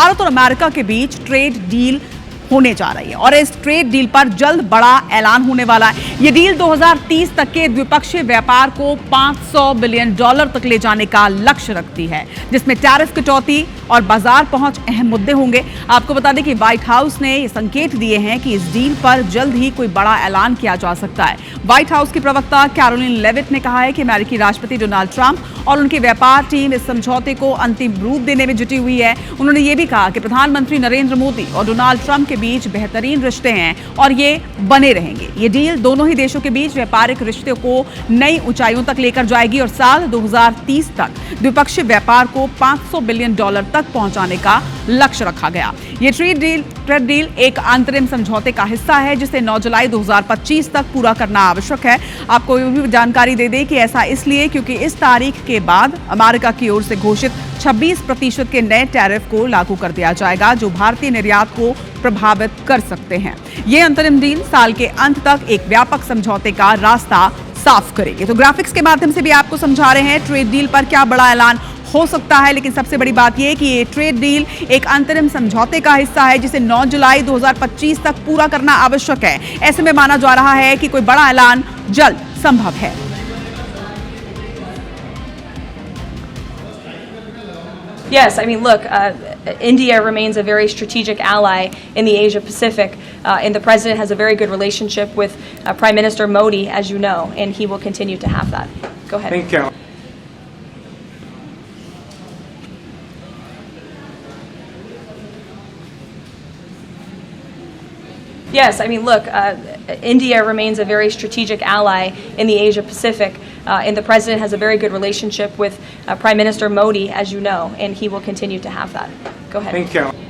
भारत और अमेरिका के बीच trade deal होने जा रही है और इस ट्रेड डील पर जल्द बड़ा ऐलान होने वाला है। ये डील 2030 तक के द्विपक्षीय व्यापार को $500 बिलियन तक ले जाने का लक्ष्य रखती है, जिसमें टैरिफ कटौती और बाजार पहुंच अहम मुद्दे होंगे। आपको बता दें कि व्हाइट हाउस ने ये संकेत दिए हैं कि इस डील पर जल्द ही कोई बड़ा ऐलान किया जा सकता है। व्हाइट हाउस की प्रवक्ता कैरोलिन लेविट ने कहा है कि अमेरिकी राष्ट्रपति डोनाल्ड ट्रंप और उनकी व्यापार टीम इस समझौते को अंतिम रूप देने में जुटी हुई है। उन्होंने ये भी कहा कि प्रधानमंत्री नरेंद्र मोदी और डोनाल्ड ट्रंप के बीच बेहतरीन रिश्ते हैं और ये बने रहेंगे। ये डील दोनों ही देशों के बीच व्यापारिक रिश्ते को नई ऊंचाइयों तक लेकर जाएगी और साल 2030 तक द्विपक्षीय व्यापार को $500 बिलियन तक पहुंचाने का लक्ष्य रखा गया। ये ट्रेड डील एक अंतरिम समझौते का हिस्सा है जिसे 9 जुलाई 2025 तक पूरा करना आवश्यक है। आपको ये भी जानकारी दे दें कि ऐसा इसलिए क्योंकि इस तारीख के बाद अमेरिका की ओर से घोषित 26% के नए टैरिफ को लागू कर दिया जाएगा, जो भारतीय निर्यात को प्रभावित कर सकते हैं। ये अंतरिम डील साल के अंत तक एक व्यापक समझौते का रास्ता साफ करेगी। तो ग्राफिक्स के माध्यम से भी आपको समझा रहे हैं ट्रेड डील पर क्या बड़ा ऐलान हो सकता है, लेकिन सबसे बड़ी बात यह है कि ये ट्रेड डील एक अंतरिम समझौते का हिस्सा है जिसे 9 जुलाई 2025 तक पूरा करना आवश्यक है। ऐसे में माना जा रहा है कि कोई बड़ा ऐलान जल्द संभव है। Yes, I mean, look, India remains a very strategic ally in the Asia Pacific, and the president has a very good relationship with Prime Minister Modi, as you know, and he will continue to have that. Go ahead. Thank you. Yes, I mean, look, India remains a very strategic ally in the Asia Pacific, and the president has a very good relationship with Prime Minister Modi, as you know, and he will continue to have that. Go ahead. Thank you.